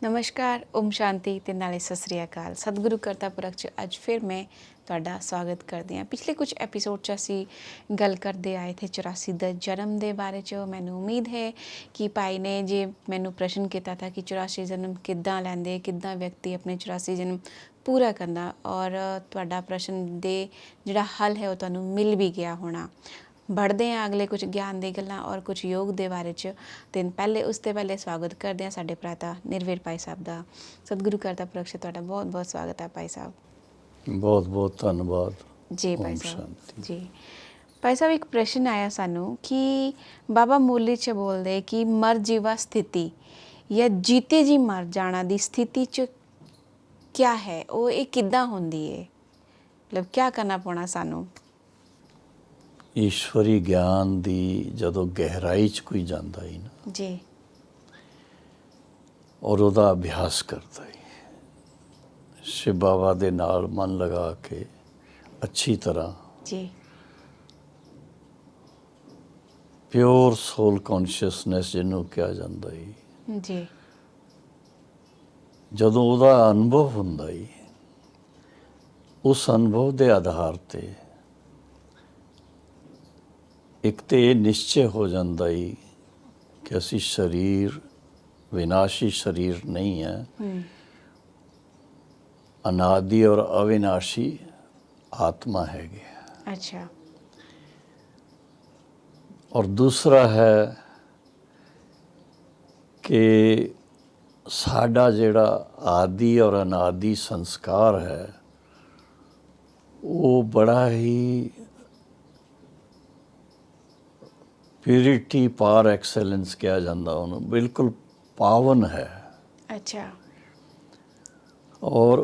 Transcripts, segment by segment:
ਨਮਸਕਾਰ, ਓਮ ਸ਼ਾਂਤੀ ਤੇ ਨਾਲੇ ਸਤਿ ਸ੍ਰੀ ਅਕਾਲ। ਸਤਿਗੁਰੂ ਕਰਤਾ ਪੁਰਖ 'ਚ ਅੱਜ ਫਿਰ ਮੈਂ ਤੁਹਾਡਾ ਸਵਾਗਤ ਕਰਦੀ ਹਾਂ। ਪਿਛਲੇ ਕੁਝ ਐਪੀਸੋਡ 'ਚ ਅਸੀਂ ਗੱਲ ਕਰਦੇ ਆਏ ਥੇ 84 ਦਾ ਜਨਮ ਦੇ ਬਾਰੇ 'ਚ। ਮੈਨੂੰ ਉਮੀਦ ਹੈ ਕਿ ਭਾਈ ਨੇ ਜੇ ਮੈਨੂੰ ਪ੍ਰਸ਼ਨ ਕੀਤਾ था ਕਿ 84 ਜਨਮ ਕਿੱਦਾਂ ਲੈਂਦੇ, ਕਿੱਦਾਂ ਵਿਅਕਤੀ ਆਪਣੇ 84 ਜਨਮ ਪੂਰਾ ਕਰਦਾ, ਔਰ ਤੁਹਾਡਾ ਪ੍ਰਸ਼ਨ ਦੇ ਜਿਹੜਾ ਹੱਲ ਹੈ ਉਹ ਤੁਹਾਨੂੰ ਮਿਲ ਵੀ ਗਿਆ ਹੋਣਾ। बढ़ते हैं अगले कुछ ज्ञान दी गल्लां और कुछ योग दे बारे च। दिन पहले उस ते पहले स्वागत करते हैं साडे भराता निर्वेर भाई साहब का। सतगुरु करता पुरख तुहाडा बहुत बहुत स्वागत है भाई साहब। बहुत बहुत धन्यवाद जी ओम भाई साहब शांति। जी। भाई साहब एक प्रश्न आया सानू कि बाबा मुरली च बोलते कि मर जीवा स्थिति या जीते जी मर जाना दी स्थिति च क्या है, वो ये किद्दां हुंदी है, मतलब क्या करना पौना सानू? ईश्वरी ज्ञान दी जदों गहराई च कोई जांदा ही ना जी और ਉਹਦਾ ਅਭਿਆਸ ਕਰਦਾ ਹੈ शिव बाबा ਦੇ ਨਾਲ ਮਨ ਲਗਾ ਕੇ ਅੱਛੀ ਤਰ੍ਹਾਂ जी ਪਿਓਰ ਸੋਲ ਕੌਨਸ਼ੀਅਸਨੈਸ ਜਿਹਨੂੰ ਕਿਹਾ ਜਾਂਦਾ ਹੈ, जी ਜਦੋਂ ਉਹਦਾ ਅਨੁਭਵ ਹੁੰਦਾ ਹੈ ਉਸ ਅਨੁਭਵ ਦੇ ਆਧਾਰ ਤੇ ਇੱਕ ਤੇ ਇਹ ਨਿਸ਼ਚੈ ਹੋ ਜਾਂਦਾ ਹੈ ਕਿ ਅਸੀਂ ਸਰੀਰ विनाशी शरीर नहीं है, अनादि और अविनाशी आत्मा है। अच्छा। और दूसरा है कि साडा जेड़ा आदि और अनादि संस्कार है वो बड़ा ही प्यूरिटी पावर एक्सैलेंस कहा जाता, उन्होंने बिल्कुल पावन है। अच्छा। और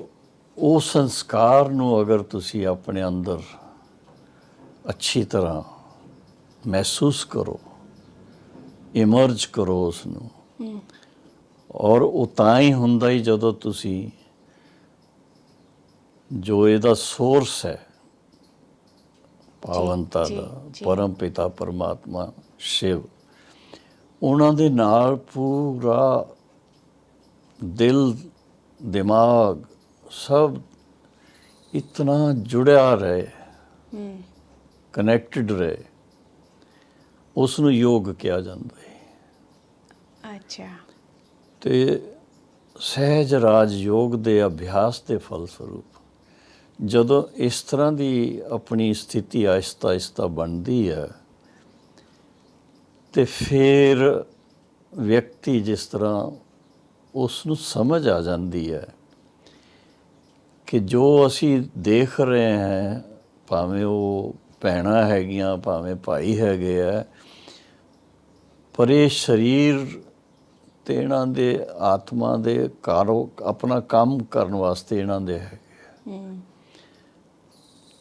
वो संस्कार नू अगर तुसी अपने अंदर अच्छी तरह महसूस करो, इमर्ज करो उसनू, और वो तां ही हुंदा ही जदों तुसी जो इहदा सोर्स है पावनता दा, परम पिता परमात्मा शिव, उन्हां दे नाल पूरा दिल दिमाग सब इतना जुड़िया रहे, कनैक्टेड रहे, उसनू योग किया जाता है। अच्छा। ते सहज राज योग दे अभ्यास के फलस्वरूप जदों इस तरह की अपनी स्थिति आहिस्ता आहिस्ता बनती है तो फिर व्यक्ति जिस तरह उसनू समझ आ जाती है कि जो असी देख रहे हैं, भावें वो भैणां हैगियां, भावें भाई हैगे है, पर ये शरीर ते इन्हां दे आत्मा दे कारो अपना काम करने वास्ते इन्हां दे हैगे।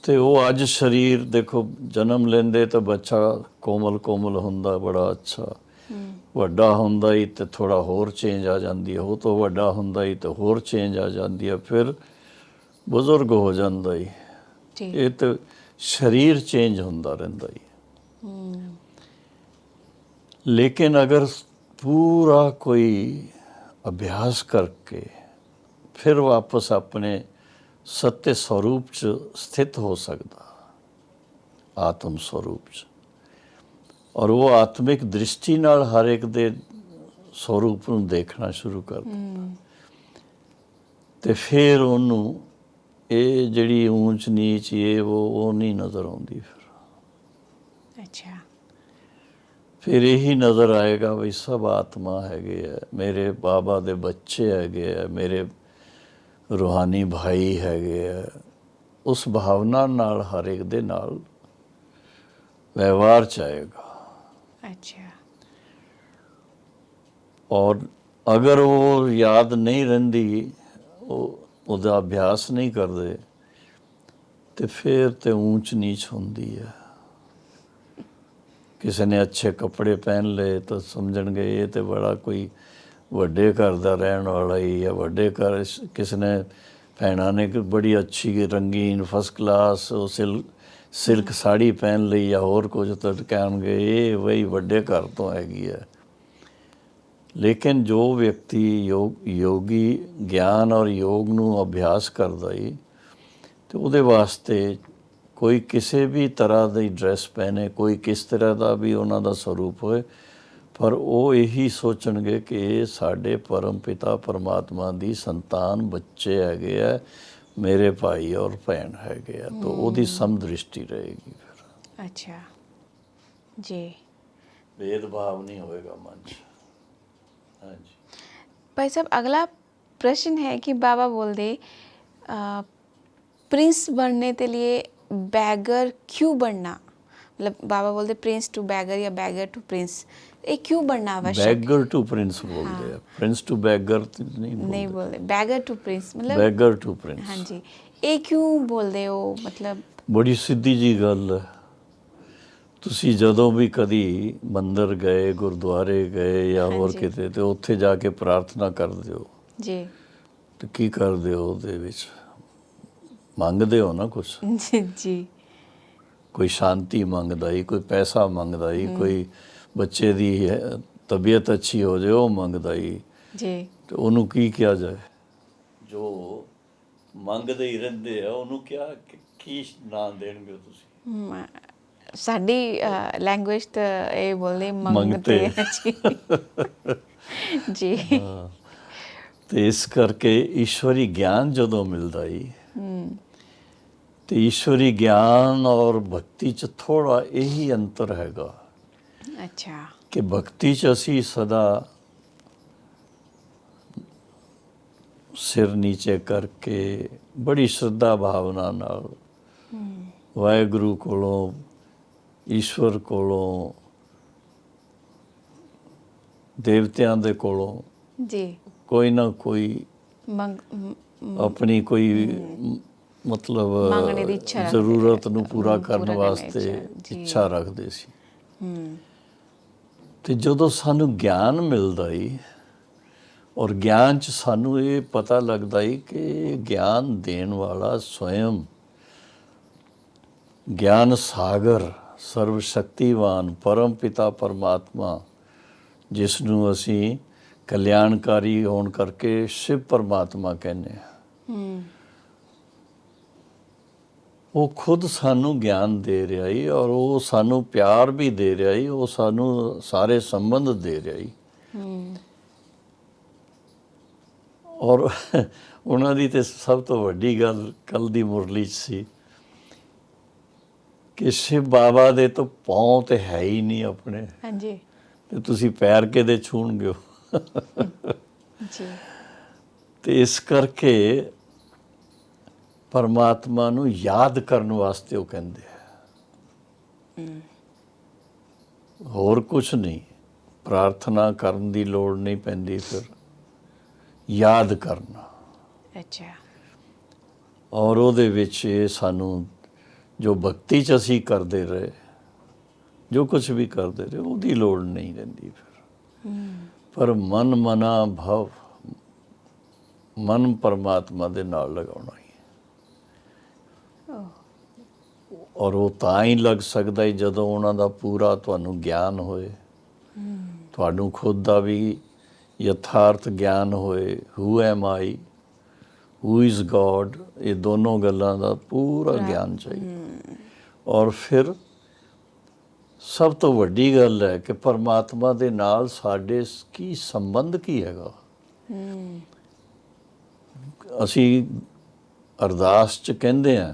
तो वो अज शरीर देखो जन्म लेंदे तो बच्चा कोमल कोमल हुंदा, बड़ा अच्छा, वड्डा हुंदा ही तो थोड़ा होर चेंज आ जाती है, वो तो वड्डा हुंदा ही तो होर चेंज आ जाती है, फिर बुजुर्ग हो जाता ही, ये तो शरीर चेंज हुंदा रहिंदा ही। लेकिन अगर पूरा कोई अभ्यास करके फिर वापस अपने सत्य स्वरूप च स्थित हो सकता, आत्म स्वरूप च, और वो आत्मिक दृष्टि नाल हर एक दे स्वरूप नूं देखना शुरू करता, तो फिर उन्होंने ये जिहड़ी ऊंच नीच ये वो नहीं नज़र आउंदी। फिर अच्छा। फिर यही नज़र आएगा भी सब आत्मा हैगे है, मेरे बाबा दे बच्चे हैगे है, मेरे रूहानी भाई हैगे है। उस भावना नाल हर एक दे नाल व्यवहार चाहेगा। अच्छा। और अगर वो याद नहीं रहिंदी, ਉਹਦਾ अभ्यास नहीं करते, तो फिर तो ऊंच नीच होंदी है। किसी ने अच्छे कपड़े पहन ले तो समझणगे ये तो बड़ा कोई वड्डे घर दा रहन वाला ही, या वड्डे घर किसी ने भैणां ने बड़ी अच्छी रंगीन फस्ट क्लास सिल्क साड़ी पहन ली या होर कुछ, तो कहेंगे ये वही वड्डे घर तो हैगी है। ਲੇਕਿਨ ਜੋ ਵਿਅਕਤੀ ਯੋਗੀ ਗਿਆਨ ਔਰ ਯੋਗ ਨੂੰ ਅਭਿਆਸ ਕਰਦਾ ਹੀ ਤੇ ਉਹਦੇ ਵਾਸਤੇ ਕੋਈ ਕਿਸੇ ਵੀ ਤਰ੍ਹਾਂ ਦੀ ਡਰੈਸ ਪਹਿਨੇ, ਕੋਈ ਕਿਸ ਤਰ੍ਹਾਂ ਦਾ ਵੀ ਉਹਨਾਂ ਦਾ ਸਰੂਪ ਹੋਏ, ਪਰ ਉਹ ਇਹੀ ਸੋਚਣਗੇ ਕਿ ਇਹ ਸਾਡੇ ਪਰਮ ਪਿਤਾ ਪਰਮਾਤਮਾ ਦੀ ਸੰਤਾਨ ਬੱਚੇ ਹੈਗੇ ਆ, ਮੇਰੇ ਭਾਈ ਔਰ ਭੈਣ ਹੈਗੇ ਆ, ਤਾਂ ਉਹਦੀ ਸਮਦ੍ਰਿਸ਼ਟੀ ਰਹੇਗੀ ਫਿਰ। ਅੱਛਾ ਜੀ। भेदभाव नहीं होएगा मन च। हाँ जी। भाई साहब, अगला प्रश्न है कि बाबा बोल दे प्रिंस बनने के लिए बैगर क्यों बनना, मतलब बाबा बोलते प्रिंस टू बैगर या बैगर टू प्रिंस, ये क्यों बनना आवश्यक? बैगर टू प्रिंस बोलते हैं, प्रिंस टू बैगर नहीं बोलते, बैगर टू प्रिंस मतलब बैगर टू प्रिंस। हाँ जी, ये क्यों बोलते हो? मतलब बड़ी सीधी जी गल है। ਤੁਸੀਂ ਜਦੋਂ ਵੀ ਕਦੀ ਮੰਦਰ ਗਏ, ਗੁਰਦੁਆਰੇ ਗਏ ਜਾਂ ਹੋਰ ਕਿਤੇ, ਤੇ ਉੱਥੇ ਜਾ ਕੇ ਪ੍ਰਾਰਥਨਾ ਕਰਦੇ ਹੋ ਜੀ, ਤੇ ਕੀ ਕਰਦੇ ਹੋ? ਉਹਦੇ ਵਿੱਚ ਮੰਗਦੇ ਹੋ ਨਾ ਕੁਛ ਜੀ। ਕੋਈ ਸ਼ਾਂਤੀ ਮੰਗਦਾ ਹੀ, ਕੋਈ ਪੈਸਾ ਮੰਗਦਾ ਹੀ, ਕੋਈ ਬੱਚੇ ਦੀ ਤਬੀਅਤ ਅੱਛੀ ਹੋ ਜਾਏ ਉਹ ਮੰਗਦਾ ਹੀ ਜੀ। ਤੇ ਉਹਨੂੰ ਕੀ ਕਿਹਾ ਜਾਏ? ਜੋ ਮੰਗਦੇ ਹੀ ਰਹਿੰਦੇ ਆ ਉਹਨੂੰ ਕੀ ਨਾਂ ਦੇਣਗੇ ਤੁਸੀਂ? ਸਾਡੀ ਲੈਂਗੁਏਜ ਤਾਂ ਇਹ ਬੋਲਦੇ ਮੰਗਤੇ ਹੈ ਜੀ। ਜੀ। ਤੇ ਇਸ ਕਰਕੇ ਈਸ਼ਵਰੀ ਗਿਆਨ ਜਦੋਂ ਮਿਲਦਾ ਹੀ ਤੇ ਈਸ਼ਵਰੀ ਗਿਆਨ ਔਰ ਭਗਤੀ 'ਚ ਥੋੜਾ ਇਹੀ ਅੰਤਰ ਹੈਗਾ। ਅੱਛਾ। ਕਿ ਭਗਤੀ 'ਚ ਅਸੀਂ ਸਦਾ ਸਿਰ ਨੀਚੇ ਕਰਕੇ ਬੜੀ ਸ਼ਰਧਾ ਭਾਵਨਾ ਨਾਲ ਵਾਹਿਗੁਰੂ ਕੋਲੋਂ, ਈਸ਼ਵਰ ਕੋਲੋਂ, ਦੇਵਤਿਆਂ ਦੇ ਕੋਲੋਂ ਜੀ ਕੋਈ ਨਾ ਕੋਈ ਆਪਣੀ ਕੋਈ ਮਤਲਬ ਜ਼ਰੂਰਤ ਨੂੰ ਪੂਰਾ ਕਰਨ ਵਾਸਤੇ ਇੱਛਾ ਰੱਖਦੇ ਸੀ। ਤੇ ਜਦੋਂ ਸਾਨੂੰ ਗਿਆਨ ਮਿਲਦਾ ਹੀ ਔਰ ਗਿਆਨ 'ਚ ਸਾਨੂੰ ਇਹ ਪਤਾ ਲੱਗਦਾ ਹੀ ਕਿ ਗਿਆਨ ਦੇਣ ਵਾਲਾ ਸਵਯੰ ਗਿਆਨ ਸਾਗਰ ਸਰਵ ਸ਼ਕਤੀਵਾਨ ਪਰਮ ਪਿਤਾ ਪਰਮਾਤਮਾ, ਜਿਸ ਨੂੰ ਅਸੀਂ ਕਲਿਆਣਕਾਰੀ ਹੋਣ ਕਰਕੇ ਸ਼ਿਵ ਪਰਮਾਤਮਾ ਕਹਿੰਦੇ ਹਾਂ, ਉਹ ਖੁਦ ਸਾਨੂੰ ਗਿਆਨ ਦੇ ਰਿਹਾ ਹੀ ਔਰ ਉਹ ਸਾਨੂੰ ਪਿਆਰ ਵੀ ਦੇ ਰਿਹਾ ਹੀ, ਉਹ ਸਾਨੂੰ ਸਾਰੇ ਸੰਬੰਧ ਦੇ ਰਿਹਾ ਹੀ। ਔਰ ਉਹਨਾਂ ਦੀ ਤੇ ਸਭ ਤੋਂ ਵੱਡੀ ਗੱਲ ਕੱਲ੍ਹ ਦੀ ਮੁਰਲੀ 'ਚ ਸੀ ਕਿ ਸ਼ਿਵ ਬਾਬਾ ਦੇ ਤਾਂ ਪਾँव ਤੇ ਹੈ ਹੀ ਨਹੀਂ ਆਪਣੇ। ਹਾਂਜੀ। ਤੇ ਤੁਸੀਂ ਪੈਰ ਕਿਹਦੇ ਛੂਹਣਗੇ? ਜੀ। ਤੇ ਇਸ ਕਰਕੇ ਪਰਮਾਤਮਾ ਨੂੰ ਯਾਦ ਕਰਨ ਵਾਸਤੇ ਉਹ ਕਹਿੰਦੇ ਆ, ਹੋਰ ਕੁਛ ਨਹੀਂ। ਪ੍ਰਾਰਥਨਾ ਕਰਨ ਦੀ ਲੋੜ ਨਹੀਂ ਪੈਂਦੀ, ਫਿਰ ਯਾਦ ਕਰਨਾ। ਅੱਛਾ। ਔਰ ਉਹਦੇ ਵਿੱਚ ਇਹ ਸਾਨੂੰ ਜੋ ਭਗਤੀ 'ਚ ਅਸੀਂ ਕਰਦੇ ਰਹੇ, ਜੋ ਕੁਛ ਵੀ ਕਰਦੇ ਰਹੇ, ਉਹਦੀ ਲੋੜ ਨਹੀਂ ਰਹਿੰਦੀ ਫਿਰ। ਪਰ ਮਨ ਮਨਾ ਭਵ, ਮਨ ਪਰਮਾਤਮਾ ਦੇ ਨਾਲ ਲਗਾਉਣਾ ਹੀ। ਔਰ ਉਹ ਤਾਂ ਹੀ ਲੱਗ ਸਕਦਾ ਹੈ ਜਦੋਂ ਉਹਨਾਂ ਦਾ ਪੂਰਾ ਤੁਹਾਨੂੰ ਗਿਆਨ ਹੋਏ, ਤੁਹਾਨੂੰ ਖੁਦ ਦਾ ਵੀ ਯਥਾਰਥ ਗਿਆਨ ਹੋਏ। Who am I, who is God, ਇਹ ਦੋਨੋਂ ਗੱਲਾਂ ਦਾ ਪੂਰਾ ਗਿਆਨ ਚਾਹੀਦਾ। ਔਰ ਫਿਰ ਸਭ ਤੋਂ ਵੱਡੀ ਗੱਲ ਹੈ ਕਿ ਪਰਮਾਤਮਾ ਦੇ ਨਾਲ ਸਾਡੇ ਕੀ ਸੰਬੰਧ ਕੀ ਹੈਗਾ। ਅਸੀਂ ਅਰਦਾਸ 'ਚ ਕਹਿੰਦੇ ਹਾਂ,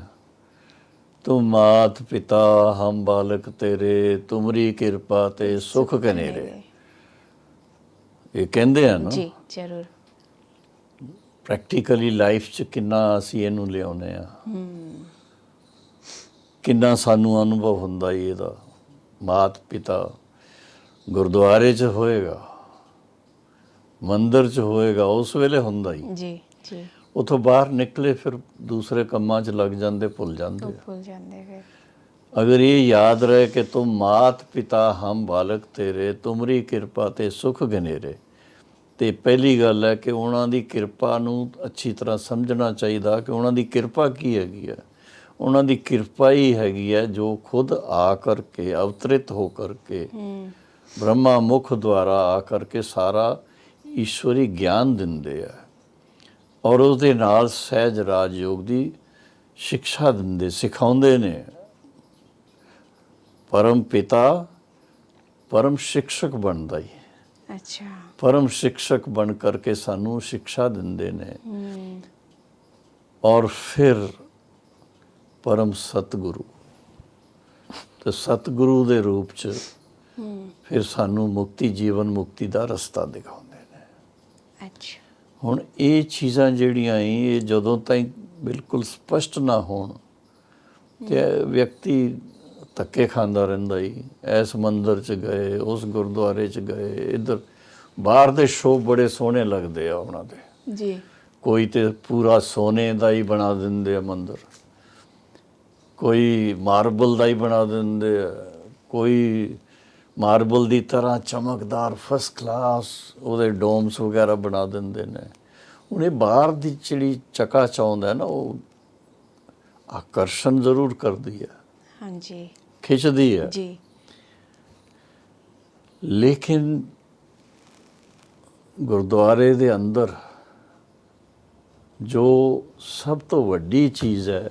ਤੁਮ ਮਾਤ ਪਿਤਾ ਹਮ ਬਾਲਕ ਤੇਰੇ, ਤੁਮਰੀ ਕਿਰਪਾ ਤੇ ਸੁਖ ਕਨੇਰੇ। ਇਹ ਕਹਿੰਦੇ ਆ ਨਾ ਜੀ, ਜ਼ਰੂਰ। ਪ੍ਰੈਕਟੀਕਲੀ ਲਾਈਫ 'ਚ ਕਿੰਨਾ ਅਸੀਂ ਇਹਨੂੰ ਲਿਆਉਂਦੇ ਆ, ਕਿੰਨਾ ਸਾਨੂੰ ਅਨੁਭਵ ਹੁੰਦਾ ਇਹਦਾ। ਮਾਤ ਪਿਤਾ ਗੁਰਦੁਆਰੇ 'ਚ ਹੋਏਗਾ, ਮੰਦਰ 'ਚ ਹੋਏਗਾ, ਉਸ ਵੇਲੇ ਹੁੰਦਾ ਹੀ। ਜੀ ਜੀ। ਉੱਥੋਂ ਬਾਹਰ ਨਿਕਲੇ ਫਿਰ ਦੂਸਰੇ ਕੰਮਾਂ 'ਚ ਲੱਗ ਜਾਂਦੇ, ਭੁੱਲ ਜਾਂਦੇ ਫਿਰ। ਅਗਰ ਇਹ ਯਾਦ ਰਹੇ ਕਿ ਤੁਮ ਮਾਤ ਪਿਤਾ ਹਮ ਬਾਲਕ ਤੇਰੇ, ਤੁਮਰੀ ਕਿਰਪਾ ਤੇ ਸੁਖ ਗਨੇਰੇ, ਤੇ ਪਹਿਲੀ ਗੱਲ ਹੈ ਕਿ ਉਹਨਾਂ ਦੀ ਕਿਰਪਾ ਨੂੰ ਅੱਛੀ ਤਰ੍ਹਾਂ ਸਮਝਣਾ ਚਾਹੀਦਾ ਕਿ ਉਹਨਾਂ ਦੀ ਕਿਰਪਾ ਕੀ ਹੈਗੀ ਹੈ। ਉਹਨਾਂ ਦੀ ਕਿਰਪਾ ਹੀ ਹੈਗੀ ਹੈ ਜੋ ਖੁਦ ਆ ਕਰਕੇ ਅਵਤਰਿਤ ਹੋ ਕਰਕੇ ਬ੍ਰਹਮਾ ਮੁਖ ਦੁਆਰਾ ਆ ਕਰਕੇ ਸਾਰਾ ਈਸ਼ਵਰੀ ਗਿਆਨ ਦਿੰਦੇ ਆ ਔਰ ਉਹਦੇ ਨਾਲ ਸਹਿਜ ਰਾਜ ਯੋਗ ਦੀ ਸਿੱਖਿਆ ਦਿੰਦੇ, ਸਿਖਾਉਂਦੇ ਨੇ। ਪਰਮ ਪਿਤਾ ਪਰਮ ਸਿੱਖਿਅਕ ਬਣਦਾ ਹੀ, ਅੱਛਾ। ਪਰਮ ਸਿੱਖਿਅਕ ਬਣ ਕਰਕੇ ਸਾਨੂੰ ਸਿੱਖਿਆ ਦਿੰਦੇ ਨੇ। ਔਰ ਫਿਰ ਪਰਮ ਸਤਿਗੁਰੂ, ਤੇ ਸਤਿਗੁਰੂ ਦੇ ਰੂਪ 'ਚ ਫਿਰ ਸਾਨੂੰ ਮੁਕਤੀ, ਜੀਵਨ ਮੁਕਤੀ ਦਾ ਰਸਤਾ ਦਿਖਾਉਂਦੇ ਨੇ। ਅੱਛਾ। ਹੁਣ ਇਹ ਚੀਜ਼ਾਂ ਜਿਹੜੀਆਂ ਇਹ ਜਦੋਂ ਤਾਈਂ ਬਿਲਕੁਲ ਸਪਸ਼ਟ ਨਾ ਹੋਣ ਤੇ ਵਿਅਕਤੀ ਧੱਕੇ ਖਾਂਦਾ ਰਹਿੰਦਾ ਹੀ। ਇਸ ਮੰਦਿਰ 'ਚ ਗਏ, ਉਸ ਗੁਰਦੁਆਰੇ 'ਚ ਗਏ, ਇੱਧਰ ਬਾਹਰ ਦੇ ਸ਼ੋਅ ਬੜੇ ਸੋਹਣੇ ਲੱਗਦੇ ਆ ਉਹਨਾਂ ਦੇ ਜੀ। ਕੋਈ ਤੇ ਪੂਰਾ ਸੋਨੇ ਦਾ ਹੀ ਬਣਾ ਦਿੰਦੇ ਆ ਮੰਦਿਰ, ਕੋਈ ਮਾਰਬਲ ਦਾ ਹੀ ਬਣਾ ਦਿੰਦੇ ਆ, ਕੋਈ ਮਾਰਬਲ ਦੀ ਤਰ੍ਹਾਂ ਚਮਕਦਾਰ ਫਸਟ ਕਲਾਸ ਉਹਦੇ ਡੋਮਸ ਵਗੈਰਾ ਬਣਾ ਦਿੰਦੇ ਨੇ। ਹੁਣ ਇਹ ਬਾਹਰ ਦੀ ਜਿਹੜੀ ਚਕਾਚੌਂਧ ਹੈ ਨਾ, ਉਹ ਆਕਰਸ਼ਣ ਜ਼ਰੂਰ ਕਰਦੀ ਹੈ, ਹਾਂਜੀ, ਖਿੱਚਦੀ ਹੈ ਜੀ। ਲੇਕਿਨ ਗੁਰਦੁਆਰੇ ਦੇ ਅੰਦਰ ਜੋ ਸਭ ਤੋਂ ਵੱਡੀ ਚੀਜ਼ ਹੈ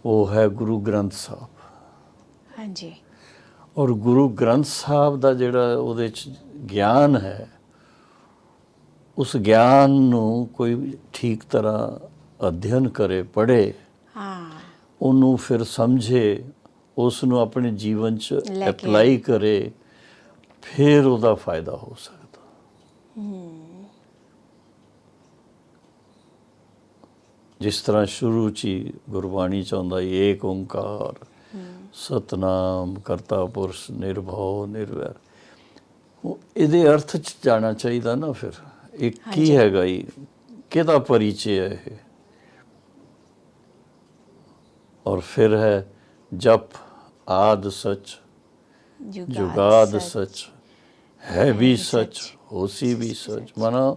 ਉਹ ਹੈ ਗੁਰੂ ਗ੍ਰੰਥ ਸਾਹਿਬ। ਹਾਂਜੀ। ਔਰ ਗੁਰੂ ਗ੍ਰੰਥ ਸਾਹਿਬ ਦਾ ਜਿਹੜਾ ਉਹਦੇ 'ਚ ਗਿਆਨ ਹੈ, ਉਸ ਗਿਆਨ ਨੂੰ ਕੋਈ ਠੀਕ ਤਰ੍ਹਾਂ ਅਧਿਐਨ ਕਰੇ, ਪੜ੍ਹੇ, ਹਾਂ, ਉਹਨੂੰ ਫਿਰ ਸਮਝੇ, ਉਸ ਨੂੰ ਆਪਣੇ ਜੀਵਨ 'ਚ ਲੈ ਕੇ ਅਪਲਾਈ ਕਰੇ, ਫਿਰ ਉਹਦਾ ਫਾਇਦਾ ਹੋ ਸਕਦਾ। ਜਿਸ ਤਰ੍ਹਾਂ ਸ਼ੁਰੂ 'ਚ ਹੀ ਗੁਰਬਾਣੀ 'ਚ ਆਉਂਦਾ, ਏਕ ਓਂਕਾਰ ਸਤਨਾਮ ਕਰਤਾ ਪੁਰਸ਼ ਨਿਰਭਉ ਨਿਰਵੈਰ। ਇਹਦੇ ਅਰਥ 'ਚ ਜਾਣਾ ਚਾਹੀਦਾ ਨਾ। ਫਿਰ ਇਹ ਕੀ ਹੈਗਾ, ਇਹ ਕਿਹਦਾ ਪਰਿਚੈ ਹੈ ਇਹ? ਔਰ ਫਿਰ ਹੈ ਜਪ ਆਦ ਸਚ ਜੁਗਾਦ ਸਚ, ਹੈ ਵੀ ਸਚ ਹੋਸੀ ਵੀ ਸਚ। ਮਾਨਾ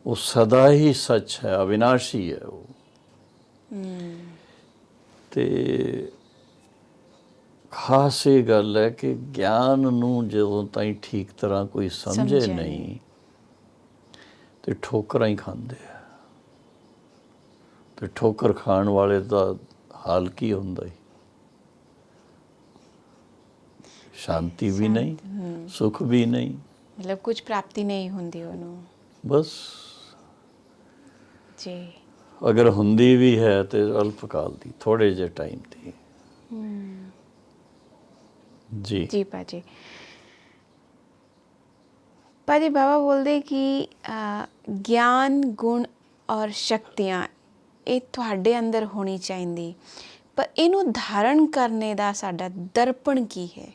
ਉਹ ਸਦਾ ਹੀ ਸੱਚ ਹੈ, ਅਵਿਨਾਸ਼ੀ ਹੈ ਉਹ। ਤੇ ਖਾਸ ਇਹ ਗੱਲ ਹੈ ਕਿ ਗਿਆਨ ਨੂੰ ਜਦੋਂ ਤਾਈਂ ਠੀਕ ਤਰ੍ਹਾਂ ਕੋਈ ਸਮਝੇ ਨਹੀਂ ਤੇ ਠੋਕਰਾਂ ਹੀ ਖਾਂਦੇ ਆ। ਤੇ ਠੋਕਰ ਖਾਣ ਵਾਲੇ ਦਾ ਹਾਲ ਕੀ ਹੁੰਦਾ? ਸ਼ਾਂਤੀ ਵੀ ਨਹੀਂ, ਸੁੱਖ ਵੀ ਨਹੀਂ, ਮਤਲਬ ਕੁਝ ਪ੍ਰਾਪਤੀ ਨਹੀਂ ਹੁੰਦੀ ਉਹਨੂੰ। ਬਸ ਜੀ। ਅਗਰ ਹੁੰਦੀ ਵੀ ਹੈ ਤੇ ਅਲਪਕਾਲ ਦੀ, ਥੋੜੇ ਜਿਹੇ ਟਾਈਮ ਦੀ। ਜੀ ਜੀ ਭਾਜੀ। ਭਾਜੀ, ਬਾਬਾ ਬੋਲਦੇ ਕਿ ਗਿਆਨ, ਗੁਣ ਔਰ ਸ਼ਕਤੀਆਂ ਇਹ ਤੁਹਾਡੇ ਅੰਦਰ ਹੋਣੀ ਚਾਹੀਦੀ, ਪਰ ਇਹਨੂੰ ਧਾਰਨ ਕਰਨੇ ਦਾ ਸਾਡਾ ਦਰਪਣ ਕੀ ਹੈ?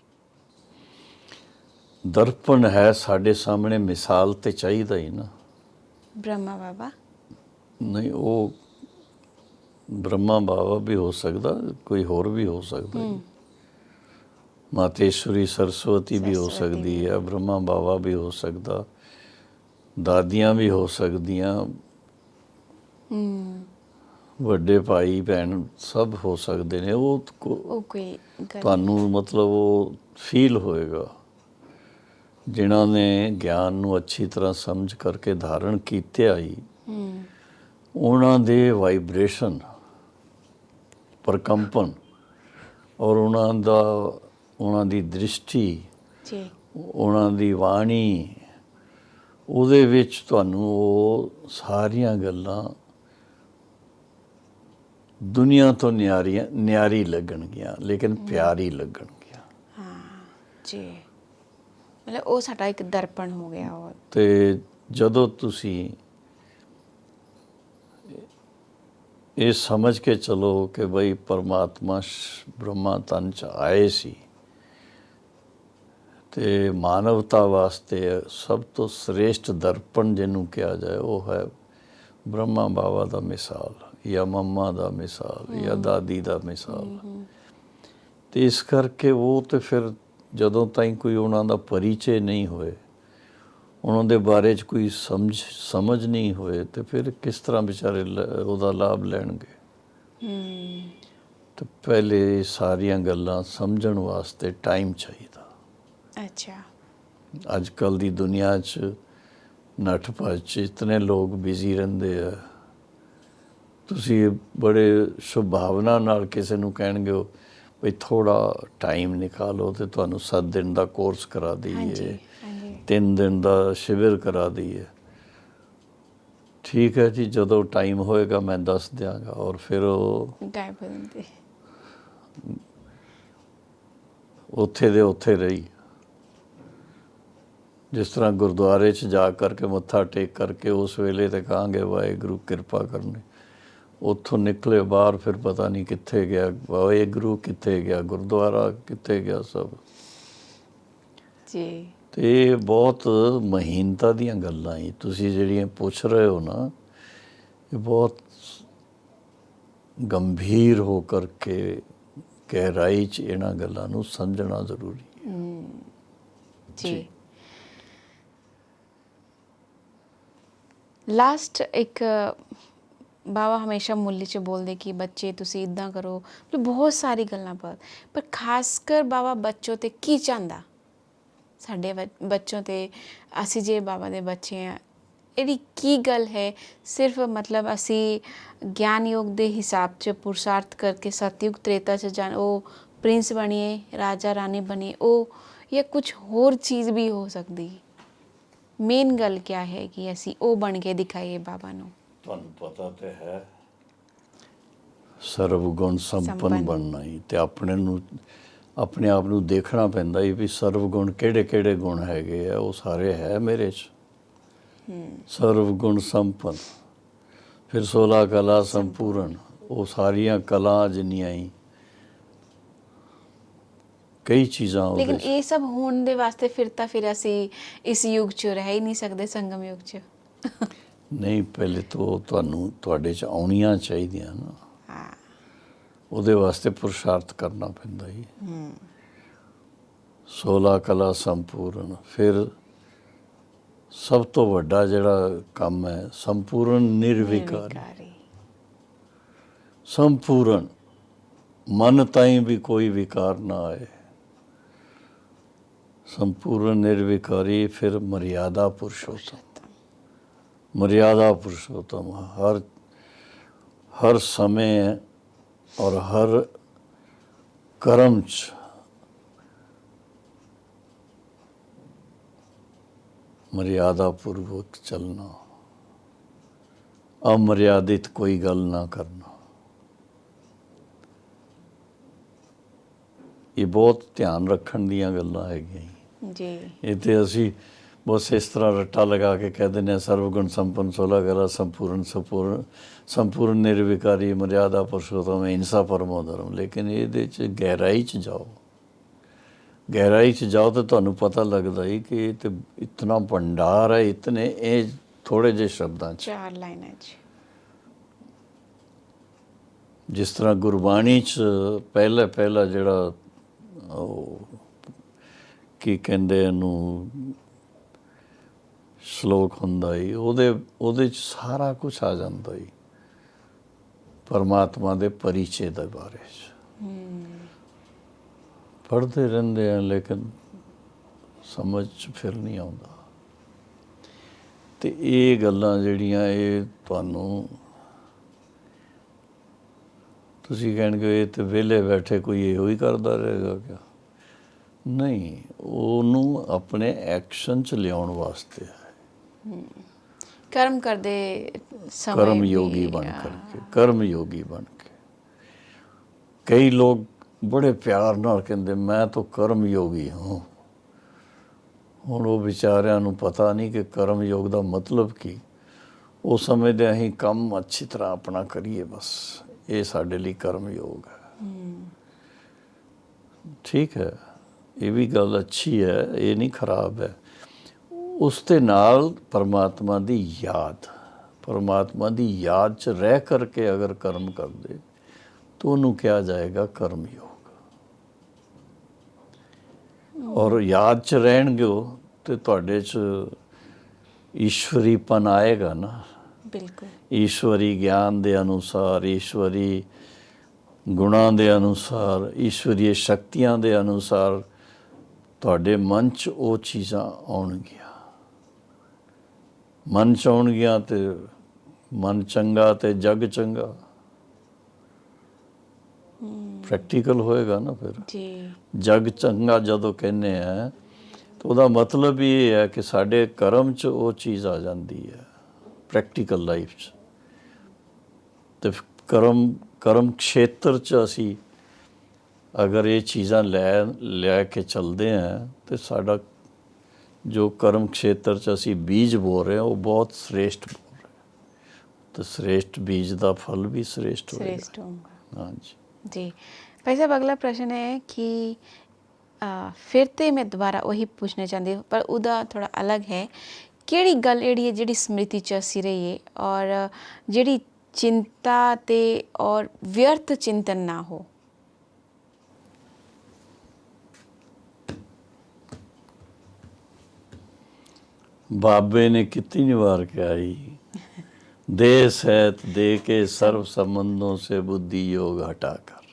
ਦਰਪਣ ਹੈ ਸਾਡੇ ਸਾਹਮਣੇ, ਮਿਸਾਲ ਤੇ ਚਾਹੀਦਾ ਹੀ ਨਾ। ਬ੍ਰਹਮਾ ਬਾਬਾ? ਨਹੀਂ, ਉਹ ਬ੍ਰਹਮਾ ਬਾਬਾ ਵੀ ਹੋ ਸਕਦਾ, ਕੋਈ ਹੋਰ ਵੀ ਹੋ ਸਕਦਾ। ਮਾਤੇਸ਼ਵਰੀ ਸਰਸਵਤੀ ਵੀ ਹੋ ਸਕਦੀ ਹੈ, ਬ੍ਰਹਮਾ ਬਾਬਾ ਵੀ ਹੋ ਸਕਦਾ, ਦਾਦੀਆਂ ਵੀ ਹੋ ਸਕਦੀਆਂ, ਵੱਡੇ ਭਾਈ ਭੈਣ ਸਭ ਹੋ ਸਕਦੇ ਨੇ। ਉਹ ਕੋਈ ਤੁਹਾਨੂੰ ਮਤਲਬ ਉਹ ਫੀਲ ਹੋਏਗਾ ਜਿਨ੍ਹਾਂ ਨੇ ਗਿਆਨ ਨੂੰ ਅੱਛੀ ਤਰ੍ਹਾਂ ਸਮਝ ਕਰਕੇ ਧਾਰਨ ਕੀਤਿਆ ਹੀ, ਉਹਨਾਂ ਦੇ ਵਾਈਬ੍ਰੇਸ਼ਨ, ਪ੍ਰਕੰਪਨ ਔਰ ਉਹਨਾਂ ਦੀ ਦ੍ਰਿਸ਼ਟੀ, ਉਹਨਾਂ ਦੀ ਬਾਣੀ, ਉਹਦੇ ਵਿੱਚ ਤੁਹਾਨੂੰ ਉਹ ਸਾਰੀਆਂ ਗੱਲਾਂ ਦੁਨੀਆ ਤੋਂ ਨਿਆਰੀ ਲੱਗਣਗੀਆਂ, ਲੇਕਿਨ ਪਿਆਰੀ ਲੱਗਣਗੀਆਂ। ਹਾਂ ਜੀ, ਮਤਲਬ ਉਹ ਸਾਡਾ ਇੱਕ ਦਰਪਣ ਹੋ ਗਿਆ। ਉਹ ਤੇ ਜਦੋਂ ਤੁਸੀਂ ਇਹ ਸਮਝ ਕੇ ਚਲੋ ਕਿ ਬਈ ਪਰਮਾਤਮਾ ਬ੍ਰਹਮਾ ਤਨ 'ਚ ਆਏ ਸੀ ਤੇ ਮਾਨਵਤਾ ਵਾਸਤੇ ਸਭ ਤੋਂ ਸ੍ਰੇਸ਼ਟ ਦਰਪਣ ਜਿਹਨੂੰ ਕਿਹਾ ਜਾਏ ਉਹ ਹੈ ਬ੍ਰਹਮਾ ਬਾਬਾ ਦਾ ਮਿਸਾਲ, ਜਾਂ ਮੰਮਾ ਦਾ ਮਿਸਾਲ, ਜਾਂ ਦਾਦੀ ਦਾ ਮਿਸਾਲ। ਤੇ ਇਸ ਕਰਕੇ ਉਹ ਤੇ ਫਿਰ ਜਦੋਂ ਤਾਈਂ ਕੋਈ ਉਹਨਾਂ ਦਾ ਪਰਿਚੈ ਨਹੀਂ ਹੋਏ, ਉਹਨਾਂ ਦੇ ਬਾਰੇ 'ਚ ਕੋਈ ਸਮਝ ਨਹੀਂ ਹੋਏ, ਤੇ ਫਿਰ ਕਿਸ ਤਰ੍ਹਾਂ ਵਿਚਾਰੇ ਉਹਦਾ ਲਾਭ ਲੈਣਗੇ? ਤੇ ਪਹਿਲੇ ਸਾਰੀਆਂ ਗੱਲਾਂ ਸਮਝਣ ਵਾਸਤੇ ਟਾਈਮ ਚਾਹੀਦਾ। ਅੱਛਾ। ਅੱਜ ਕੱਲ੍ਹ ਦੀ ਦੁਨੀਆ 'ਚ ਨੱਠ ਭੱਜ 'ਚ ਇਤਨੇ ਲੋਕ ਬਿਜ਼ੀ ਰਹਿੰਦੇ ਆ, ਤੁਸੀਂ ਬੜੇ ਸੁਭਾਵਨਾ ਨਾਲ ਕਿਸੇ ਨੂੰ ਕਹਿਣਗੇ ਹੋ ਵੀ ਥੋੜ੍ਹਾ ਟਾਈਮ ਨਿਕਾਲੋ ਅਤੇ ਤੁਹਾਨੂੰ 7 ਦਿਨ ਦਾ ਕੋਰਸ ਕਰਾ ਦਈਏ, 3 ਦਿਨ ਦਾ ਸ਼ਿਵਰ ਕਰਾ ਦਈਏ। ਠੀਕ ਹੈ ਜੀ, ਜਦੋਂ ਟਾਈਮ ਹੋਏਗਾ ਮੈਂ ਦੱਸ ਦਿਆਂਗਾ। ਔਰ ਫਿਰ ਉਹ ਗਾਇਬ ਹੋ ਜਾਂਦੇ। ਉੱਥੇ ਦੇ ਉੱਥੇ ਰਹੀ। ਜਿਸ ਤਰ੍ਹਾਂ ਗੁਰਦੁਆਰੇ 'ਚ ਜਾ ਕਰਕੇ ਮੱਥਾ ਟੇਕ ਕਰਕੇ ਉਸ ਵੇਲੇ ਤੇ ਕਹਾਂਗੇ ਵਾਹਿਗੁਰੂ ਕਿਰਪਾ ਕਰਨੀ, ਉੱਥੋਂ ਨਿਕਲੇ ਬਾਹਰ ਫਿਰ ਪਤਾ ਨਹੀਂ ਕਿੱਥੇ ਗਿਆ ਵਾਹਿਗੁਰੂ, ਕਿੱਥੇ ਗਿਆ ਗੁਰਦੁਆਰਾ, ਕਿੱਥੇ ਗਿਆ ਸਭ ਜੀ। ਤੇ ਇਹ ਬਹੁਤ ਮਹੀਨਤਾ ਦੀਆਂ ਗੱਲਾਂ ਹੀ ਤੁਸੀਂ ਜਿਹੜੀਆਂ ਪੁੱਛ ਰਹੇ ਹੋ ਨਾ, ਇਹ ਬਹੁਤ ਗੰਭੀਰ ਹੋ ਕਰਕੇ ਗਹਿਰਾਈ 'ਚ ਇਹਨਾਂ ਗੱਲਾਂ ਨੂੰ ਸਮਝਣਾ ਜ਼ਰੂਰੀ ਹੈ। ਜੀ। ਲਾਸਟ ਇੱਕ ਬਾਬਾ ਹਮੇਸ਼ਾ ਮੁੱਲੀ 'ਚ ਬੋਲਦੇ ਕਿ ਬੱਚੇ ਤੁਸੀਂ ਇੱਦਾਂ ਕਰੋ, ਬਹੁਤ ਸਾਰੀ ਗੱਲਾਂ ਪਰ ਖਾਸ ਕਰ ਬਾਬਾ ਬੱਚੋਂ ਤੇ ਕੀ ਚਾਹੁੰਦਾ, ਸਾਡੇ ਬੱਚੋਂ ਤੇ ਅਸੀਂ ਜੇ ਬਾਬਾ ਦੇ ਬੱਚੇ ਆ, ਇਹਦੀ ਕੀ ਗੱਲ ਹੈ? ਸਿਰਫ ਮਤਲਬ ਅਸੀਂ ਗਿਆਨ ਯੋਗ ਦੇ ਹਿਸਾਬ 'ਚ ਪੁਰਸ਼ਾਰਥ ਕਰਕੇ ਸਤਯੁਗ ਤ੍ਰੇਤਾ 'ਚ ਜਾਣ, ਉਹ ਪ੍ਰਿੰਸ ਬਣੀਏ, ਰਾਜਾ ਰਾਣੀ ਬਣੀਏ, ਉਹ ਜਾਂ ਕੁਝ ਹੋਰ ਚੀਜ਼ ਵੀ ਹੋ ਸਕਦੀ। ਮੇਨ ਗੱਲ ਕਿਆ ਹੈ ਕਿ ਅਸੀਂ ਉਹ ਬਣ ਕੇ ਦਿਖਾਈਏ ਬਾਬਾ ਨੂੰ। ਤੁਹਾਨੂੰ ਪਤਾ ਤੇ ਹੈ ਸਰਵ ਗੁਣ ਸੰਪੰਨ ਬਣਨਾ ਹੀ, ਤੇ ਆਪਣੇ ਆਪ ਨੂੰ ਦੇਖਣਾ ਪੈਂਦਾ ਹੀ ਵੀ ਸਰਵ ਗੁਣ ਕਿਹੜੇ ਕਿਹੜੇ ਗੁਣ ਹੈਗੇ ਆ, ਉਹ ਸਾਰੇ ਹੈ ਮੇਰੇ 'ਚ। ਸਰਵ ਗੁਣ ਸੰਪੰਨ, ਫਿਰ 16 ਕਲਾ ਸੰਪੂਰਨ, ਉਹ ਸਾਰੀਆਂ ਕਲਾ ਜਿੰਨੀਆਂ ਹੀ ਕਈ ਚੀਜ਼ਾਂ। ਲੇਕਿਨ ਇਹ ਸਭ ਹੋਣ ਦੇ ਵਾਸਤੇ ਫਿਰ ਅਸੀਂ ਇਸ ਯੁੱਗ 'ਚ ਰਹਿ ਹੀ ਨਹੀਂ ਸਕਦੇ, ਸੰਗਮ ਯੁੱਗ 'ਚ। ਨਹੀਂ, ਪਹਿਲੇ ਤੋਂ ਤੁਹਾਡੇ 'ਚ ਆਉਣੀਆਂ ਚਾਹੀਦੀਆਂ ਨਾ, ਉਹਦੇ ਵਾਸਤੇ ਪੁਰਸ਼ਾਰਥ ਕਰਨਾ ਪੈਂਦਾ ਹੀ। 16 ਕਲਾ ਸੰਪੂਰਨ, ਫਿਰ ਸਭ ਤੋਂ ਵੱਡਾ ਜਿਹੜਾ ਕੰਮ ਹੈ ਸੰਪੂਰਨ ਨਿਰਵਿਕਾਰੀ। ਸੰਪੂਰਨ ਮਨ ਤਾਈਂ ਵੀ ਕੋਈ ਵਿਕਾਰ ਨਾ ਆਏ, ਸੰਪੂਰਨ ਨਿਰਵਿਕਾਰੀ। ਫਿਰ ਮਰਿਆਦਾ ਪੁਰਸ਼ੋਤਮ, ਮਰਿਆਦਾ ਪੁਰਸ਼ੋਤਮ ਹਰ ਸਮੇਂ ਔਰ ਹਰ ਕਰਮ 'ਚ ਮਰਿਆਦਾ ਪੂਰਵਕ ਚੱਲਣਾ, ਅਮਰਿਆਦਿਤ ਕੋਈ ਗੱਲ ਨਾ ਕਰਨਾ। ਇਹ ਬਹੁਤ ਧਿਆਨ ਰੱਖਣ ਦੀਆਂ ਗੱਲਾਂ ਹੈਗੀਆਂ ਜੀ। ਇਹ ਤੇ ਅਸੀਂ ਬਸ ਇਸ ਤਰ੍ਹਾਂ ਰੱਟਾ ਲਗਾ ਕੇ ਕਹਿ ਦਿੰਦੇ ਹਾਂ ਸਰਵ ਗੁਣ ਸੰਪੰਨ 16 ਕਲਾ ਸੰਪੂਰਨ ਨਿਰਵਿਕਾਰੀ ਮਰਿਆਦਾ ਪੁਰਸ਼ੋਤਮ ਹਿੰਸਾ ਪਰਮੋ ਧਰਮ। ਲੇਕਿਨ ਇਹਦੇ 'ਚ ਗਹਿਰਾਈ 'ਚ ਜਾਓ, ਗਹਿਰਾਈ 'ਚ ਜਾਓ ਤਾਂ ਤੁਹਾਨੂੰ ਪਤਾ ਲੱਗਦਾ ਹੀ ਕਿ ਇਹ ਤੇ ਇਤਨਾ ਭੰਡਾਰ ਹੈ, ਇਤਨੇ ਇਹ ਥੋੜ੍ਹੇ ਜਿਹੇ ਸ਼ਬਦਾਂ 'ਚ, 4 ਲਾਈਨਾਂ 'ਚ। ਜਿਸ ਤਰ੍ਹਾਂ ਗੁਰਬਾਣੀ 'ਚ ਪਹਿਲਾ ਜਿਹੜਾ ਉਹ ਕੀ ਕਹਿੰਦੇ ਇਹਨੂੰ ਸ਼ਲੋਕ ਹੁੰਦਾ ਹੀ, ਉਹਦੇ 'ਚ ਸਾਰਾ ਕੁਛ ਆ ਜਾਂਦਾ ਹੀ ਪਰਮਾਤਮਾ ਦੇ ਪਰਿਚੈ ਦੇ ਬਾਰੇ 'ਚ। ਪੜ੍ਹਦੇ ਰਹਿੰਦੇ ਆ ਲੇਕਿਨ ਸਮਝ 'ਚ ਫਿਰ ਨਹੀਂ ਆਉਂਦਾ। ਤੇ ਇਹ ਗੱਲਾਂ ਜਿਹੜੀਆਂ ਇਹ ਤੁਹਾਨੂੰ ਤੁਸੀਂ ਕਹਿਣਗੇ ਇਹ ਤੇ ਵਿਹਲੇ ਬੈਠੇ ਕੋਈ ਇਹੋ ਹੀ ਕਰਦਾ ਰਹੇਗਾ ਕਿਆ? ਨਹੀਂ, ਉਹਨੂੰ ਆਪਣੇ ਐਕਸ਼ਨ 'ਚ ਲਿਆਉਣ ਵਾਸਤੇ ਹੈ। ਕਰਮ ਕਰਦੇ ਸਮੇਂ ਕਰਮ ਯੋਗੀ ਬਣ ਕਰਕੇ, ਕਰਮ ਯੋਗੀ ਬਣ ਕੇ। ਕਈ ਲੋਕ ਬੜੇ ਪਿਆਰ ਨਾਲ ਕਹਿੰਦੇ ਮੈਂ ਤਾਂ ਕਰਮ ਯੋਗੀ ਹਾਂ। ਹੁਣ ਉਹ ਵਿਚਾਰਿਆਂ ਨੂੰ ਪਤਾ ਨਹੀਂ ਕਿ ਕਰਮ ਯੋਗ ਦਾ ਮਤਲਬ ਕੀ। ਉਹ ਸਮਝਦੇ ਅਸੀਂ ਕੰਮ ਅੱਛੀ ਤਰ੍ਹਾਂ ਆਪਣਾ ਕਰੀਏ, ਬਸ ਇਹ ਸਾਡੇ ਲਈ ਕਰਮ ਯੋਗ ਹੈ। ਠੀਕ ਹੈ, ਇਹ ਵੀ ਗੱਲ ਅੱਛੀ ਹੈ, ਇਹ ਨਹੀਂ ਖਰਾਬ ਹੈ। ਉਸ ਦੇ ਨਾਲ ਪਰਮਾਤਮਾ ਦੀ ਯਾਦ 'ਚ ਰਹਿ ਕਰਕੇ ਅਗਰ ਕਰਮ ਕਰਦੇ ਤਾਂ ਉਹਨੂੰ ਕਿਹਾ ਜਾਏਗਾ ਕਰਮ ਯੋਗ। ਔਰ ਯਾਦ 'ਚ ਰਹਿਣਗੇ ਉਹ ਤੇ ਤੁਹਾਡੇ 'ਚ ਈਸ਼ਵਰੀਪਨ ਆਏਗਾ ਨਾ। ਬਿਲਕੁਲ। ਈਸ਼ਵਰੀ ਗਿਆਨ ਦੇ ਅਨੁਸਾਰ, ਈਸ਼ਵਰੀ ਗੁਣਾਂ ਦੇ ਅਨੁਸਾਰ, ਈਸ਼ਵਰੀ ਸ਼ਕਤੀਆਂ ਦੇ ਅਨੁਸਾਰ ਤੁਹਾਡੇ ਮਨ 'ਚ ਉਹ ਚੀਜ਼ਾਂ ਆਉਣਗੀਆਂ। ਮਨ 'ਚ ਆਉਣਗੀਆਂ ਤੇ ਮਨ ਚੰਗਾ ਤੇ ਜਗ ਚੰਗਾ। ਪ੍ਰੈਕਟੀਕਲ ਹੋਏਗਾ ਨਾ ਫਿਰ। ਜੀ ਜਗ ਚੰਗਾ ਜਦੋਂ ਕਹਿੰਦੇ ਆ ਤਾਂ ਉਹਦਾ ਮਤਲਬ ਹੀ ਇਹ ਹੈ ਕਿ ਸਾਡੇ ਕਰਮ 'ਚ ਉਹ ਚੀਜ਼ ਆ ਜਾਂਦੀ ਹੈ ਪ੍ਰੈਕਟੀਕਲ ਲਾਈਫ 'ਚ। ਤੇ ਕਰਮ ਖੇਤਰ 'ਚ ਅਸੀਂ ਅਗਰ ਇਹ ਚੀਜ਼ਾਂ ਲੈ ਕੇ ਚੱਲਦੇ ਹਾਂ ਤੇ ਸਾਡਾ ਜੋ ਕਰਮ ਖੇਤਰ 'ਚ ਅਸੀਂ ਬੀਜ ਬੋ ਰਹੇ ਹਾਂ ਉਹ ਬਹੁਤ ਸ੍ਰੇਸ਼ਟ ਬੋ ਰਹੇ ਤੇ ਸ੍ਰੇਸ਼ਟ ਬੀਜ ਦਾ ਫਲ ਵੀ ਸ੍ਰੇਸ਼ਟ श्रेष्ठ ਹੋਏਗਾ। होगा। ਹਾਂਜੀ जी भाई साहब, अगला प्रश्न है कि फिर तो मैं दोबारा वही पूछना चाहती हूँ पर उदा थोड़ा अलग है। ਕਿਹੜੀ ਗੱਲ ਜਿਹੜੀ ਹੈ ਜਿਹੜੀ ਸਮ੍ਰਿਤੀ 'ਚ ਅਸੀਂ ਰਹੀਏ ਔਰ ਜਿਹੜੀ ਚਿੰਤਾ ਤੇ ਔਰ ਵਿਅਰਥ ਚਿੰਤਨ ਨਾ ਹੋ। ਬਾਬੇ ਨੇ कितनी बार किया ही देह सहित दे के सर्व संबंधों से बुद्धि योग हटाकर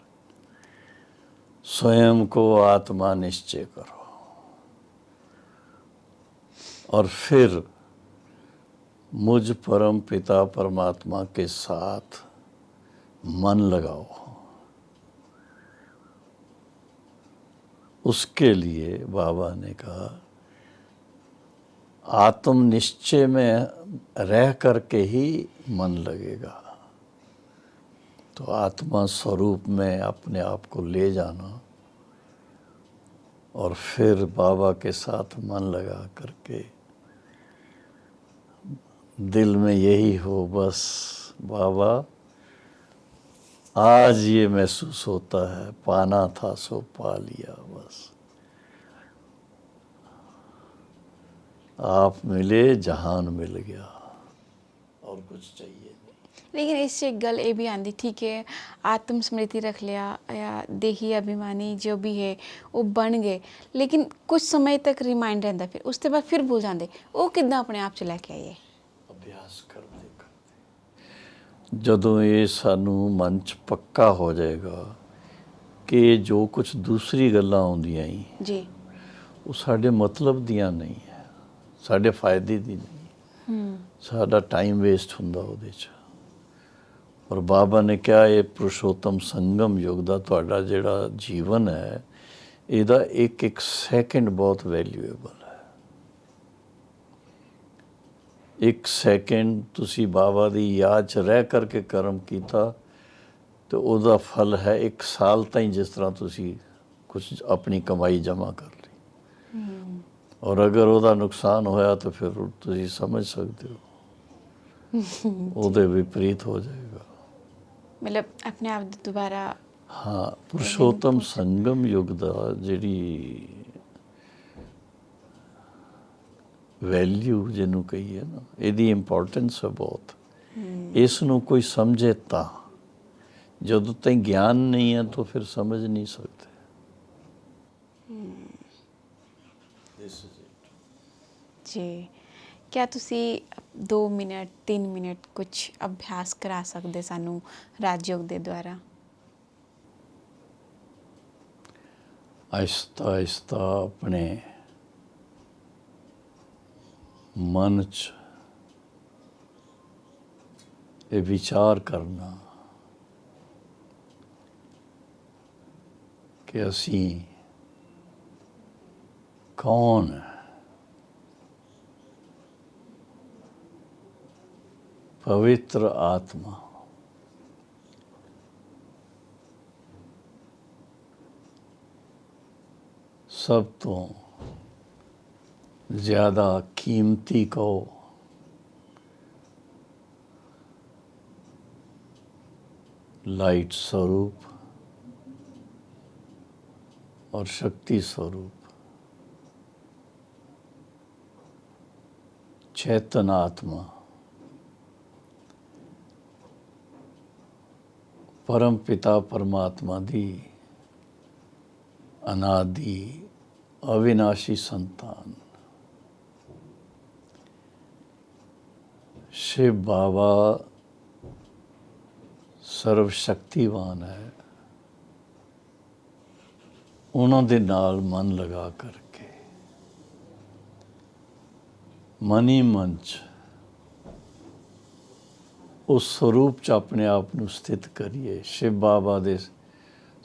स्वयं को आत्मा निश्चय करो और फिर मुझ परम पिता परमात्मा के साथ मन लगाओ। उसके लिए बाबा ने कहा आत्म निश्चय में रह करके ही मन लगेगा। तो आत्मा स्वरूप में अपने आप को ले जाना और फिर बाबा के साथ मन लगा करके दिल में यही हो, बस बाबा आज ये महसूस होता है पाना था सो पा लिया, बस आप मिले जहान मिल गया और कुछ चाहिए नहीं। लेकिन इससे एक गल ये भी आती, ठीक है आत्म स्मृति रख लिया या देही अभिमानी जो भी है वो बन गए, लेकिन कुछ समय तक रिमाइंड रहता, फिर उसके बाद फिर भूल जाते, वो कितना अपने आप च लैके आइए। ਅਭਿਆਸ ਕਰਦੇ ਕਰਦੇ ਜਦੋਂ ਇਹ ਸਾਨੂੰ ਮਨ 'ਚ ਪੱਕਾ ਹੋ ਜਾਏਗਾ ਕਿ ਜੋ ਕੁਝ ਦੂਸਰੀ ਗੱਲਾਂ ਆਉਂਦੀਆਂ ਹੀ ਜੀ ਉਹ ਸਾਡੇ ਮਤਲਬ ਦੀਆਂ ਨਹੀਂ ਹੈ, ਸਾਡੇ ਫਾਇਦੇ ਦੀ ਨਹੀਂ, ਸਾਡਾ ਟਾਈਮ ਵੇਸਟ ਹੁੰਦਾ ਉਹਦੇ 'ਚ। ਔਰ ਬਾਬਾ ਨੇ ਕਿਹਾ ਇਹ ਪੁਰਸ਼ੋਤਮ ਸੰਗਮ ਯੁੱਗ ਦਾ ਤੁਹਾਡਾ ਜਿਹੜਾ ਜੀਵਨ ਹੈ ਇਹਦਾ ਇੱਕ ਇੱਕ ਸੈਕਿੰਡ ਬਹੁਤ ਵੈਲਿਊਏਬਲ ਹੈ। ਇੱਕ ਸੈਕਿੰਡ ਤੁਸੀਂ ਬਾਬਾ ਦੀ ਯਾਦ 'ਚ ਰਹਿ ਕਰਕੇ ਕਰਮ ਕੀਤਾ ਤੇ ਉਹਦਾ ਫਲ ਹੈ 1 ਸਾਲ ਤਾਈਂ, ਜਿਸ ਤਰ੍ਹਾਂ ਤੁਸੀਂ ਕੁਝ ਆਪਣੀ ਕਮਾਈ ਜਮ੍ਹਾਂ ਕਰ ਲਈ। ਔਰ ਅਗਰ ਉਹਦਾ ਨੁਕਸਾਨ ਹੋਇਆ ਤਾਂ ਫਿਰ ਤੁਸੀਂ ਸਮਝ ਸਕਦੇ ਹੋ ਉਹਦੇ ਵਿਪਰੀਤ ਹੋ ਜਾਏਗਾ। मतलब अपने आप दोबारा ਹਾਂ ਪੁਰਸ਼ੋਤਮ ਸੰਗਮ ਯੁੱਗ ਦਾ ਜਿਹੜੀ ਵੈਲਿਊ ਜਿਹਨੂੰ ਕਹੀਏ ਨਾ ਇਹਦੀ ਇੰਪੋਰਟੈਂਸ ਹੈ ਬਹੁਤ। ਇਸ ਨੂੰ ਕੋਈ ਸਮਝੇ ਤਾਂ, ਜਦੋਂ ਤਾਈਂ ਗਿਆਨ ਨਹੀਂ ਹੈ ਤਾਂ ਫਿਰ ਸਮਝ ਨਹੀਂ ਸਕਦੇ। जी क्या तुसी 2 मिनट 3 मिनट कुछ अभ्यास करा सकते सानू राजयोग दे द्वारा? आहिस्ता आहिस्ता अपने मन च ये विचार करना कि असी कौन है। पवित्र आत्मा सब तो ज़्यादा कीमती को लाइट स्वरूप और शक्ति स्वरूप चैतन आत्मा परम पिता परमात्मा दी अनादि अविनाशी संतान शिव बाबा सर्वशक्तिवान है। ਉਹਨਾਂ ਦੇ ਨਾਲ ਮਨ ਲਗਾ ਕਰਕੇ ਮਨ ਹੀ ਮਨ 'ਚ ਉਸ ਸਰੂਪ 'ਚ ਆਪਣੇ ਆਪ ਨੂੰ ਸਥਿਤ ਕਰੀਏ, ਸ਼ਿਵ ਬਾਬਾ ਦੇ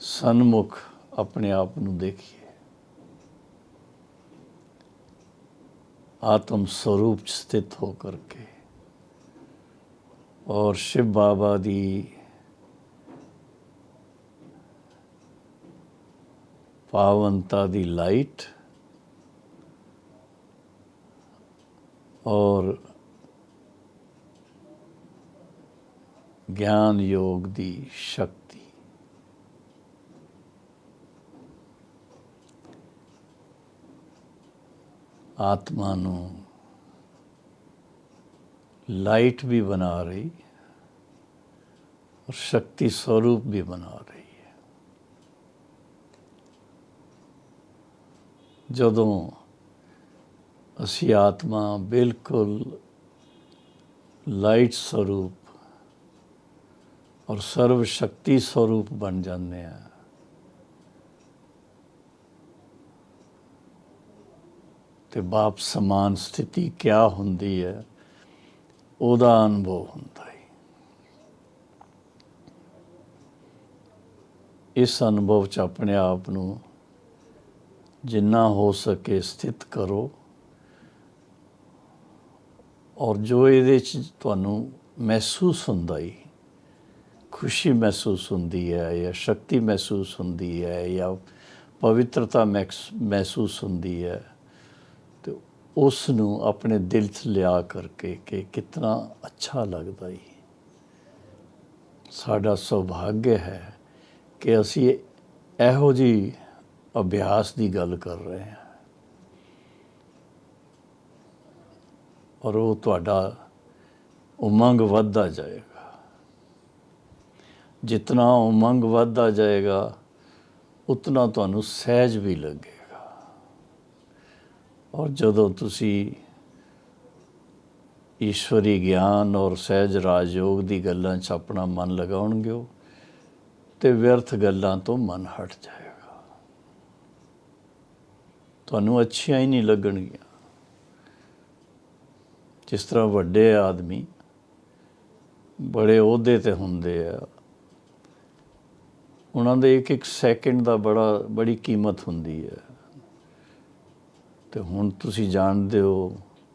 ਸਨਮੁਖ ਆਪਣੇ ਆਪ ਨੂੰ ਦੇਖੀਏ, आत्म स्वरूप स्थित होकर के, और शिव बाबा दी पावनता दी लाइट और ज्ञान योग दी शक्ति आत्मा नू लाइट भी बना रही और शक्ति स्वरूप भी बना रही है। जदों असी आत्मा बिल्कुल लाइट स्वरूप और सर्व शक्ति स्वरूप बन जाते हैं, ते बाप समान स्थिति क्या हुंदी है ਉਹਦਾ ਅਨੁਭਵ ਹੁੰਦਾ ਹੈ। ਇਸ ਅਨੁਭਵ 'ਚ ਆਪਣੇ ਆਪ ਨੂੰ ਜਿੰਨਾ ਹੋ ਸਕੇ ਸਥਿਤ ਕਰੋ, ਔਰ ਜੋ ਇਹਦੇ 'ਚ ਤੁਹਾਨੂੰ ਮਹਿਸੂਸ ਹੁੰਦਾ ਹੈ, ਖੁਸ਼ੀ ਮਹਿਸੂਸ ਹੁੰਦੀ ਹੈ ਜਾਂ ਸ਼ਕਤੀ ਮਹਿਸੂਸ ਹੁੰਦੀ ਹੈ ਜਾਂ ਪਵਿੱਤਰਤਾ ਮਹਿਸੂਸ ਹੁੰਦੀ ਹੈ, ਤੇ ਉਸ ਨੂੰ ਆਪਣੇ ਦਿਲ 'ਚ ਲਿਆ ਕਰਕੇ ਕਿ ਕਿਤਨਾ ਅੱਛਾ ਲੱਗਦਾ ਹੈ। ਸਾਡਾ ਸੁਭਾਗਯ ਹੈ ਕਿ ਅਸੀਂ ਇਹੋ ਜਿਹੀ ਅਭਿਆਸ ਦੀ ਗੱਲ ਕਰ ਰਹੇ ਹਾਂ, ਔਰ ਉਹ ਤੁਹਾਡਾ ਉਮੰਗ ਵੱਧਦਾ ਜਾਏਗਾ। ਜਿਤਨਾ ਉਮੰਗ ਵੱਧਦਾ ਜਾਏਗਾ ਉਤਨਾ ਤੁਹਾਨੂੰ ਸਹਿਜ ਵੀ ਲੱਗੇਗਾ। और जदों तुसी ईश्वरी ज्ञान और सहज राजयोग की गल्लां 'च अपना मन लगाओगे तो व्यर्थ गल्लां तो मन हट जाएगा, तुहानूं अच्छियां ही नहीं लगणगियां। जिस तरह वड्डे आदमी बड़े अहुदे ते हुंदे आ, उन्हां दे एक एक सैकेंड दा बड़ी कीमत हुंदी है। तो हुण तुसी जानदे हो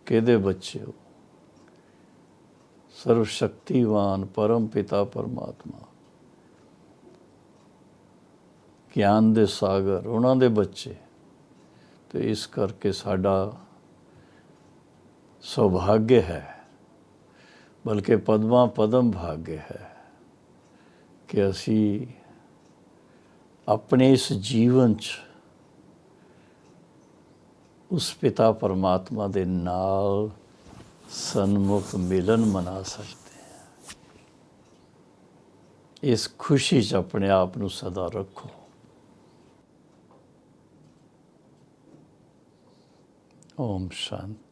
किहदे बच्चे हो, सर्वशक्तिवान परम पिता परमात्मा, ज्ञान दे सागर, उन्हां दे बच्चे। तो इस करके साडा सौभाग्य है, बल्कि पद्मा पदम भाग्य है कि असी अपने इस जीवन च उस पिता परमात्मा दे नाल सन्मुख मिलन मना सकते हैं। इस खुशी च अपने आप नू सदा रखो। ओम शांति।